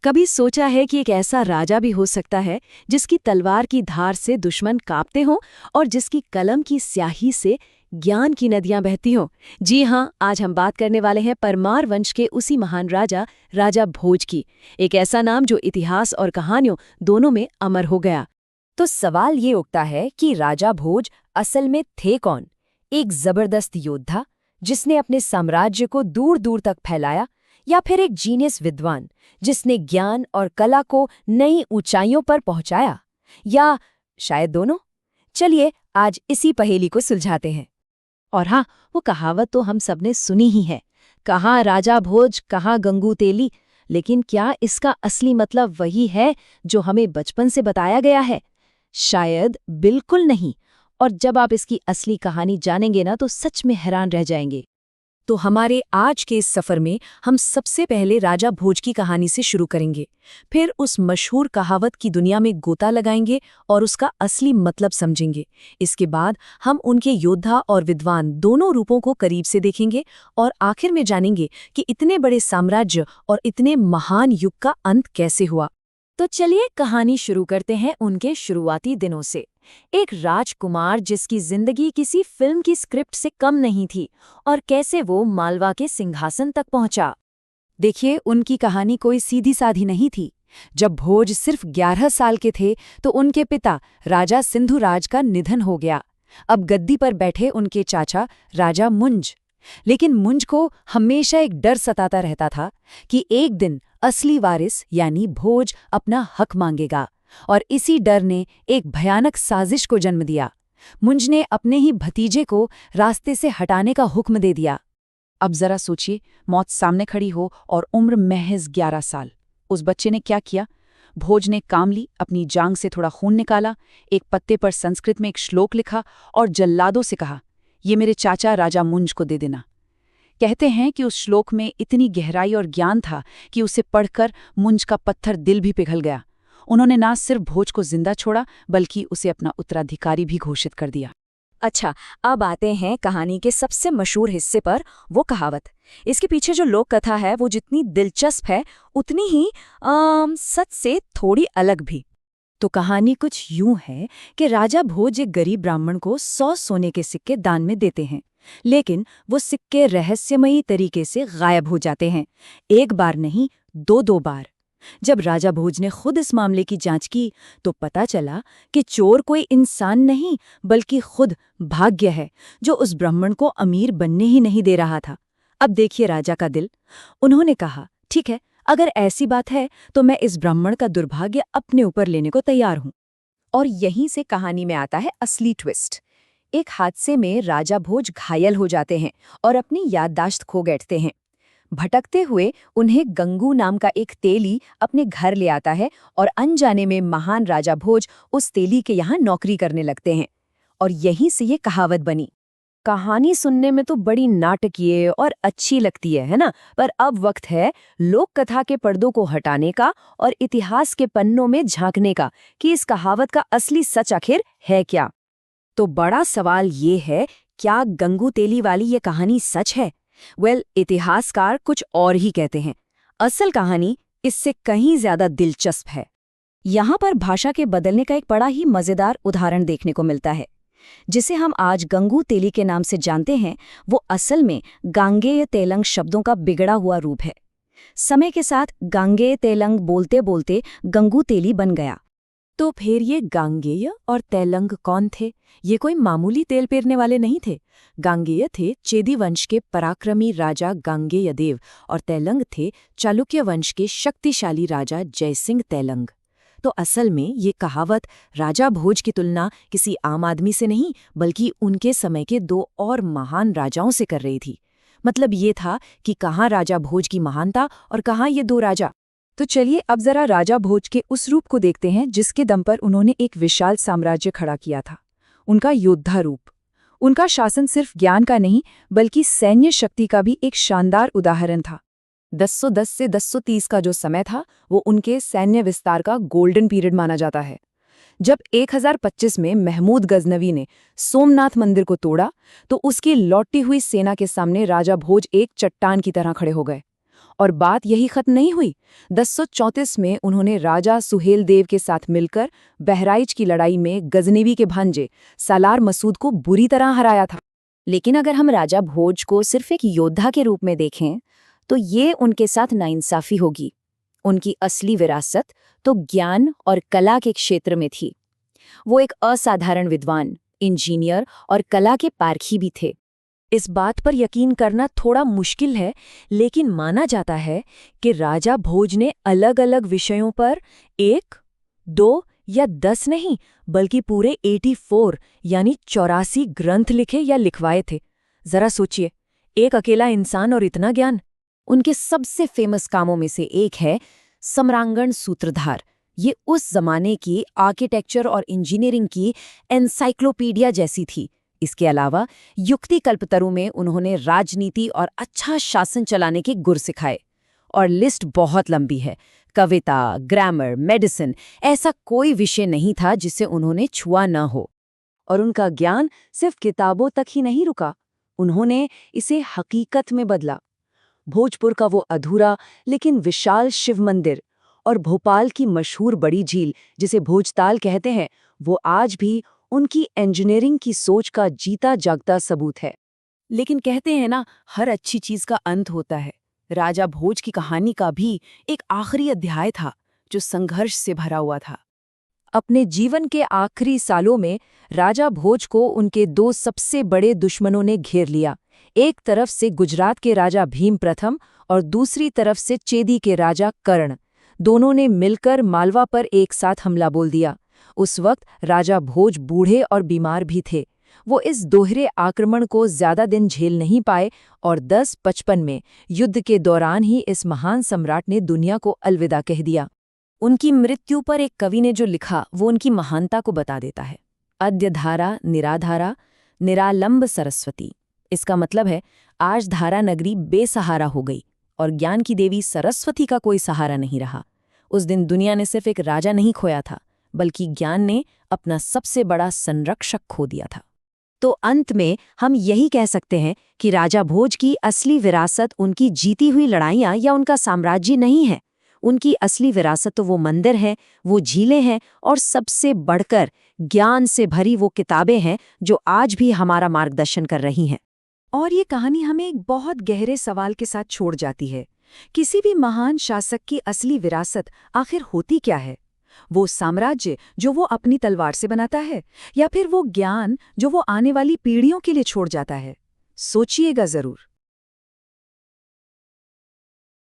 कभी सोचा है कि एक ऐसा राजा भी हो सकता है जिसकी तलवार की धार से दुश्मन कांपते हों और जिसकी कलम की स्याही से ज्ञान की नदियां बहती हों? जी हाँ, आज हम बात करने वाले हैं परमार वंश के उसी महान राजा राजा भोज की। एक ऐसा नाम जो इतिहास और कहानियों दोनों में अमर हो गया। तो सवाल ये उठता है कि राजा भोज असल में थे कौन? एक जबरदस्त योद्धा जिसने अपने साम्राज्य को दूर दूर तक फैलाया, या फिर एक जीनियस विद्वान जिसने ज्ञान और कला को नई ऊंचाइयों पर पहुंचाया, या शायद दोनों? चलिए आज इसी पहेली को सुलझाते हैं। और हाँ, वो कहावत तो हम सबने सुनी ही है, कहाँ राजा भोज कहाँ गंगू तेली। लेकिन क्या इसका असली मतलब वही है जो हमें बचपन से बताया गया है? शायद बिल्कुल नहीं। और जब आप इसकी असली कहानी जानेंगे ना तो सच में हैरान रह जाएंगे। तो हमारे आज के इस सफर में हम सबसे पहले राजा भोज की कहानी से शुरू करेंगे, फिर उस मशहूर कहावत की दुनिया में गोता लगाएंगे और उसका असली मतलब समझेंगे। इसके बाद हम उनके योद्धा और विद्वान दोनों रूपों को करीब से देखेंगे और आखिर में जानेंगे कि इतने बड़े साम्राज्य और इतने महान युग का अंत कैसे हुआ। तो चलिए कहानी शुरू करते हैं उनके शुरुआती दिनों से। एक राजकुमार जिसकी जिंदगी किसी फिल्म की स्क्रिप्ट से कम नहीं थी, और कैसे वो मालवा के सिंहासन तक पहुंचा। देखिए, उनकी कहानी कोई सीधी साधी नहीं थी। जब भोज सिर्फ 11 साल के थे तो उनके पिता राजा सिंधुराज का निधन हो गया। अब गद्दी पर बैठे उनके चाचा राजा मुंज। लेकिन मुंज को हमेशा एक डर सताता रहता था कि एक दिन असली वारिस यानी भोज अपना हक मांगेगा, और इसी डर ने एक भयानक साजिश को जन्म दिया। मुंज ने अपने ही भतीजे को रास्ते से हटाने का हुक्म दे दिया। अब जरा सोचिए, मौत सामने खड़ी हो और उम्र महज 11 साल। उस बच्चे ने क्या किया? भोज ने काम ली, अपनी जांग से थोड़ा खून निकाला, एक पत्ते पर संस्कृत में एक श्लोक लिखा और जल्लादों से कहा, ये मेरे चाचा राजा मुंज को दे देना। कहते हैं कि उस श्लोक में इतनी गहराई और ज्ञान था कि उसे पढ़कर मुंज का पत्थर दिल भी पिघल गया। उन्होंने ना सिर्फ भोज को जिंदा छोड़ा बल्कि उसे अपना उत्तराधिकारी भी घोषित कर दिया। अच्छा, अब आते हैं कहानी के सबसे मशहूर हिस्से पर, वो कहावत। इसके पीछे जो लोक कथा है वो जितनी दिलचस्प है उतनी ही सच से थोड़ी अलग भी। तो कहानी कुछ यूं है कि राजा भोज एक गरीब ब्राह्मण को 100 सोने के सिक्के दान में देते हैं, लेकिन वो सिक्के रहस्यमयी तरीके से गायब हो जाते हैं। एक बार नहीं, दो बार। जब राजा भोज ने खुद इस मामले की जांच की तो पता चला कि चोर कोई इंसान नहीं बल्कि खुद भाग्य है, जो उस ब्राह्मण को अमीर बनने ही नहीं दे रहा था। अब देखिए राजा का दिल। उन्होंने कहा, ठीक है, अगर ऐसी बात है तो मैं इस ब्राह्मण का दुर्भाग्य अपने ऊपर लेने को तैयार हूं। और यहीं से कहानी में आता है असली ट्विस्ट। एक हादसे में राजा भोज घायल हो जाते हैं और अपनी याददाश्त खो बैठते हैं। भटकते हुए उन्हें गंगू नाम का एक तेली अपने घर ले आता है, और अनजाने में महान राजा भोज उस तेली के यहाँ नौकरी करने लगते हैं। और यहीं से ये कहावत बनी। कहानी सुनने में तो बड़ी नाटकीय और अच्छी लगती है ना? पर अब वक्त है लोक कथा के पर्दों को हटाने का और इतिहास के पन्नों में झांकने का कि इस कहावत का असली सच आखिर है क्या। तो बड़ा सवाल ये है, क्या गंगू तेली वाली ये कहानी सच है? इतिहासकार कुछ और ही कहते हैं। असल कहानी इससे कहीं ज्यादा दिलचस्प है। यहाँ पर भाषा के बदलने का एक बड़ा ही मजेदार उदाहरण देखने को मिलता है। जिसे हम आज गंगू तेली के नाम से जानते हैं, वो असल में गांगेय तेलंग शब्दों का बिगड़ा हुआ रूप है। समय के साथ गांगेय तेलंग बोलते बोलते गंगू तेली बन गया। तो फिर ये गांगेय और तेलंग कौन थे? ये कोई मामूली तेल पेरने वाले नहीं थे। गांगेय थे चेदी वंश के पराक्रमी राजा गांगेय देव, और तेलंग थे चालुक्य वंश के शक्तिशाली राजा जयसिंह तेलंग। तो असल में ये कहावत राजा भोज की तुलना किसी आम आदमी से नहीं बल्कि उनके समय के दो और महान राजाओं से कर रही थी। मतलब ये था कि कहाँ राजा भोज की महानता और कहाँ ये दो राजा। तो चलिए अब जरा राजा भोज के उस रूप को देखते हैं जिसके दम पर उन्होंने एक विशाल साम्राज्य खड़ा किया था। उनका योद्धा रूप। उनका शासन सिर्फ ज्ञान का नहीं बल्कि सैन्य शक्ति का भी एक शानदार उदाहरण था। 1010 से 1030 का जो समय था वो उनके सैन्य विस्तार का गोल्डन पीरियड माना जाता है। जब 1025 में महमूद गजनवी ने सोमनाथ मंदिर को तोड़ा तो उसकी लौटी हुई सेना के सामने राजा भोज एक चट्टान की तरह खड़े हो गए। और बात यही खत्म नहीं हुई। 1034 में उन्होंने राजा सुहेल देव के साथ मिलकर बहराइच की लड़ाई में गजनेवी के भांजे सालार मसूद को बुरी तरह हराया था। लेकिन अगर हम राजा भोज को सिर्फ एक योद्धा के रूप में देखें तो ये उनके साथ नाइंसाफी होगी। उनकी असली विरासत तो ज्ञान और कला के क्षेत्र में थी। वो एक असाधारण विद्वान, इंजीनियर और कला के पारखी भी थे। इस बात पर यकीन करना थोड़ा मुश्किल है, लेकिन माना जाता है कि राजा भोज ने अलग अलग विषयों पर 1, 2 या 10 नहीं बल्कि पूरे 84 यानी 84 ग्रंथ लिखे या लिखवाए थे। जरा सोचिए, एक अकेला इंसान और इतना ज्ञान। उनके सबसे फेमस कामों में से एक है सम्रांगण सूत्रधार। ये उस जमाने की आर्किटेक्चर और इंजीनियरिंग की एनसाइक्लोपीडिया जैसी थी। इसके अलावा युक्ति कल्पतरु में उन्होंने राजनीति और अच्छा शासन चलाने के गुर सिखाए। और लिस्ट बहुत लंबी है। कविता, ग्रामर, मेडिसिन, ऐसा कोई विषय नहीं था जिसे उन्होंने छुआ न हो। और उनका ज्ञान सिर्फ किताबों तक ही नहीं रुका, उन्होंने इसे हकीकत में बदला। भोजपुर का वो अधूरा लेकिन विशाल शिव मंदिर और भोपाल की मशहूर बड़ी झील जिसे भोजताल कहते हैं, वो आज भी उनकी इंजीनियरिंग की सोच का जीता जागता सबूत है। लेकिन कहते हैं ना, हर अच्छी चीज का अंत होता है। राजा भोज की कहानी का भी एक आखिरी अध्याय था जो संघर्ष से भरा हुआ था। अपने जीवन के आखिरी सालों में राजा भोज को उनके 2 सबसे बड़े दुश्मनों ने घेर लिया। एक तरफ से गुजरात के राजा भीम प्रथम और दूसरी तरफ से चेदी के राजा कर्ण। दोनों ने मिलकर मालवा पर एक साथ हमला बोल दिया। उस वक्त राजा भोज बूढ़े और बीमार भी थे। वो इस दोहरे आक्रमण को ज्यादा दिन झेल नहीं पाए और 1055 में युद्ध के दौरान ही इस महान सम्राट ने दुनिया को अलविदा कह दिया। उनकी मृत्यु पर एक कवि ने जो लिखा वो उनकी महानता को बता देता है। अद्य धारा निराधारा निरालंब सरस्वती। इसका मतलब है आज धारा नगरी बेसहारा हो गई और ज्ञान की देवी सरस्वती का कोई सहारा नहीं रहा। उस दिन दुनिया ने सिर्फ एक राजा नहीं खोया था, बल्कि ज्ञान ने अपना सबसे बड़ा संरक्षक खो दिया था। तो अंत में हम यही कह सकते हैं कि राजा भोज की असली विरासत उनकी जीती हुई लड़ाइयाँ या उनका साम्राज्य नहीं है। उनकी असली विरासत तो वो मंदिर है, वो झीलें हैं और सबसे बढ़कर ज्ञान से भरी वो किताबें हैं जो आज भी हमारा मार्गदर्शन कर रही हैं। और ये कहानी हमें एक बहुत गहरे सवाल के साथ छोड़ जाती है। किसी भी महान शासक की असली विरासत आखिर होती क्या है? वो साम्राज्य जो वो अपनी तलवार से बनाता है, या फिर वो ज्ञान जो वो आने वाली पीढ़ियों के लिए छोड़ जाता है? सोचिएगा जरूर।